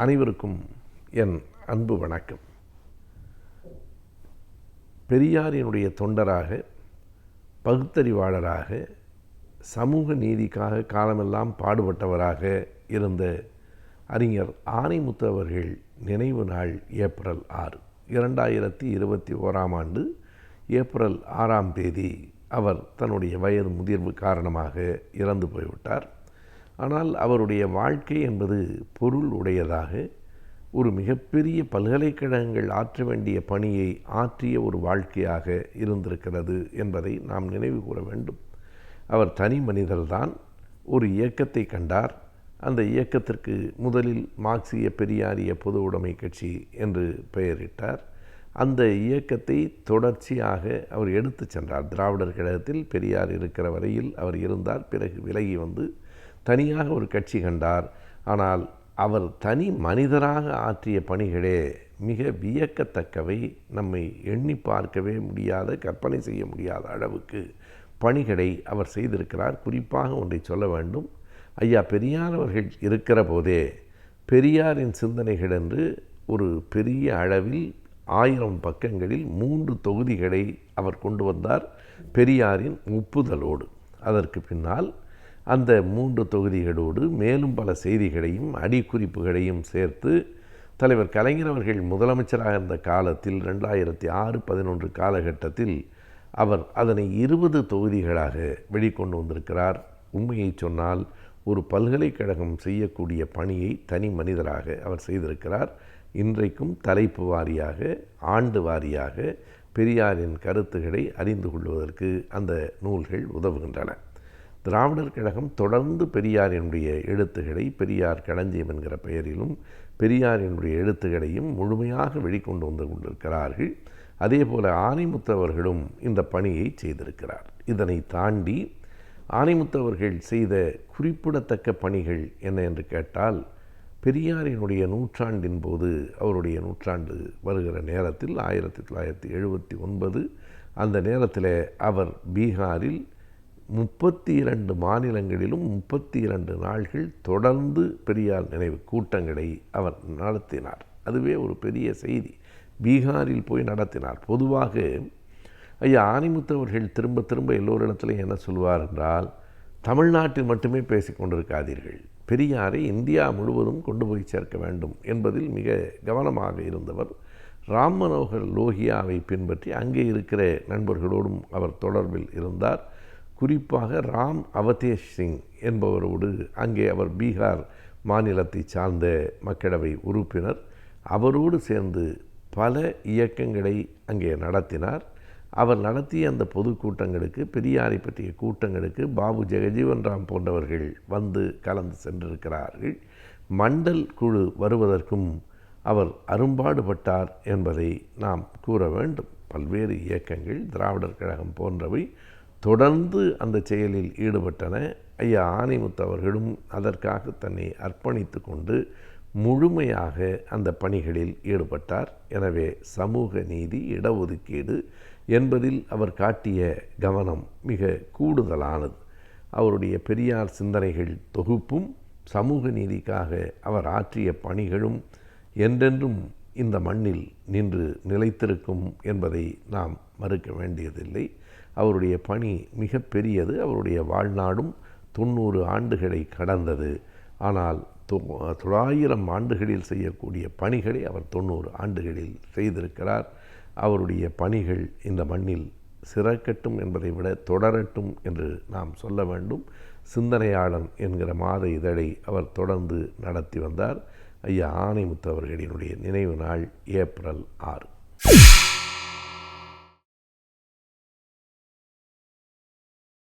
அனைவருக்கும் என் அன்பு வணக்கம். பெரியாரினுடைய தொண்டராக, பகுத்தறிவாளராக, சமூக நீதிக்காக காலமெல்லாம் பாடுபட்டவராக இருந்த அறிஞர் ஆணைமுத்து அவர்கள் நினைவு நாள் ஏப்ரல் 6, 2021 ஏப்ரல் 6 அவர் தன்னுடைய வயது முதிர்வு காரணமாக இறந்து போய்விட்டார். ஆனால் அவருடைய வாழ்க்கை என்பது பொருள் உடையதாக, ஒரு மிகப்பெரிய பல்கலைக்கழகங்கள் ஆற்ற வேண்டிய பணியை ஆற்றிய ஒரு வாழ்க்கையாக இருந்திருக்கிறது என்பதை நாம் நினைவு கூற வேண்டும். அவர் தனி மனிதர்தான். ஒரு இயக்கத்தை கண்டார். அந்த இயக்கத்திற்கு முதலில் மார்க்சிய பெரியாரிய பொது உடைமை கட்சி என்று பெயரிட்டார். அந்த இயக்கத்தை தொடர்ச்சியாக அவர் எடுத்து சென்றார். திராவிடர் கழகத்தில் பெரியார் இருக்கிற வரையில் அவர் இருந்தார். பிறகு விலகி வந்து தனியாக ஒரு கட்சி கண்டார். ஆனால் அவர் தனி மனிதராக ஆற்றிய பணிகளே மிக வியக்கத்தக்கவை. நம்மை எண்ணி பார்க்கவே முடியாத, கற்பனை செய்ய முடியாத அளவுக்கு பணிகளை அவர் செய்திருக்கிறார். குறிப்பாக ஒன்றை சொல்ல வேண்டும். ஐயா பெரியார் அவர்கள் இருக்கிற போதே பெரியாரின் சிந்தனைகள் என்று ஒரு பெரிய அளவில் 1000 பக்கங்களில் 3 தொகுதிகளை அவர் கொண்டு வந்தார், பெரியாரின் ஒப்புதலோடு. அதற்கு பின்னால் அந்த 3 தொகுதிகளோடு மேலும் பல செய்திகளையும் அடிக்குறிப்புகளையும் சேர்த்து தலைவர் கலைஞர் அவர்கள் முதலமைச்சராக இருந்த காலத்தில் 2006-11 காலகட்டத்தில் அவர் அதனை 20 தொகுதிகளாக வெளிக்கொண்டு வந்திருக்கிறார். உண்மையை சொன்னால் ஒரு பல்கலைக்கழகம் செய்யக்கூடிய பணியை தனி மனிதராக அவர் செய்திருக்கிறார். இன்றைக்கும் தலைப்பு வாரியாக, ஆண்டு வாரியாக பெரியாரின் கருத்துக்களை அறிந்து கொள்வதற்கு அந்த நூல்கள் உதவுகின்றன. திராவிடர் கழகம் தொடர்ந்து பெரியாரினுடைய எழுத்துக்களை, பெரியார் களஞ்சியம் என்கிற பெயரிலும் பெரியாரினுடைய எழுத்துக்களையும் முழுமையாக வெளிக்கொண்டு வந்து கொண்டிருக்கிறார்கள். அதே போல் ஆணைமுத்து அவர்களும் இந்த பணியை செய்திருக்கிறார். இதனை தாண்டி ஆணைமுத்து அவர்கள் செய்த குறிப்பிடத்தக்க பணிகள் என்ன என்று கேட்டால், பெரியாரினுடைய நூற்றாண்டின் போது, அவருடைய நூற்றாண்டு வருகிற நேரத்தில் 1979 அந்த நேரத்தில் அவர் பீகாரில் 32 மாநிலங்களிலும் 32 நாள்கள் தொடர்ந்து பெரியார் நினைவு கூட்டங்களை அவர் நடத்தினார். அதுவே ஒரு பெரிய செய்தி. பீகாரில் போய் நடத்தினார். பொதுவாக ஐயா ஆணைமுத்து அவர்கள் திரும்ப திரும்ப எல்லோரிடத்திலையும் என்ன சொல்வார் என்றால், தமிழ்நாட்டில் மட்டுமே பேசிக்கொண்டிருக்காதீர்கள், பெரியாரை இந்தியா முழுவதும் கொண்டு போய் சேர்க்க வேண்டும் என்பதில் மிக கவனமாக இருந்தவர். ராம் மனோகர் லோகியாவை பின்பற்றி அங்கே இருக்கிற நண்பர்களோடும் அவர் தொடர்பில் இருந்தார். குறிப்பாக ராம் அவதேஷ் சிங் என்பவரோடு, அங்கே அவர் பீகார் மாநிலத்தை சார்ந்த மக்களவை உறுப்பினர், அவரோடு சேர்ந்து பல இயக்கங்களை அங்கே நடத்தினார். அவர் நடத்திய அந்த பொதுக்கூட்டங்களுக்கு, பெரியாரை பற்றிய கூட்டங்களுக்கு பாபு ஜெகஜீவன் ராம் போன்றவர்கள் வந்து கலந்து சென்றிருக்கிறார்கள். மண்டல் குழு வருவதற்கும் அவர் அரும்பாடுபட்டார் என்பதை நாம் கூற வேண்டும். பல்வேறு இயக்கங்கள், திராவிடர் கழகம் போன்றவை தொடர்ந்து அந்த செயலில் ஈடுபட்டன. ஐயா ஆணைமுத்து அவர்களும் அதற்காக தன்னை அர்ப்பணித்து கொண்டு முழுமையாக அந்த பணிகளில் ஈடுபட்டார். எனவே சமூக நீதி, இடஒதுக்கீடு என்பதில் அவர் காட்டிய கவனம் மிக கூடுதலானது. அவருடைய பெரியார் சிந்தனைகள் தொகுப்பும் சமூக நீதிக்காக அவர் ஆற்றிய பணிகளும் என்றென்றும் இந்த மண்ணில் நின்று நிலைத்திருக்கும் என்பதை நாம் மறுக்க வேண்டியதில்லை. அவருடைய பணி மிக பெரியது. அவருடைய வாழ்நாடும் 90 ஆண்டுகளை கடந்தது. ஆனால் 900 ஆண்டுகளில் செய்யக்கூடிய பணிகளை அவர் 90 ஆண்டுகளில் செய்திருக்கிறார். அவருடைய பணிகள் இந்த மண்ணில் சிறக்கட்டும் என்பதை விட தொடரட்டும் என்று நாம் சொல்ல வேண்டும். சிந்தனையாளன் என்கிற மாத இதழை அவர் தொடர்ந்து நடத்தி வந்தார். ஐயா ஆணைமுத்து அவர்களினுடைய நினைவு நாள் ஏப்ரல் 6.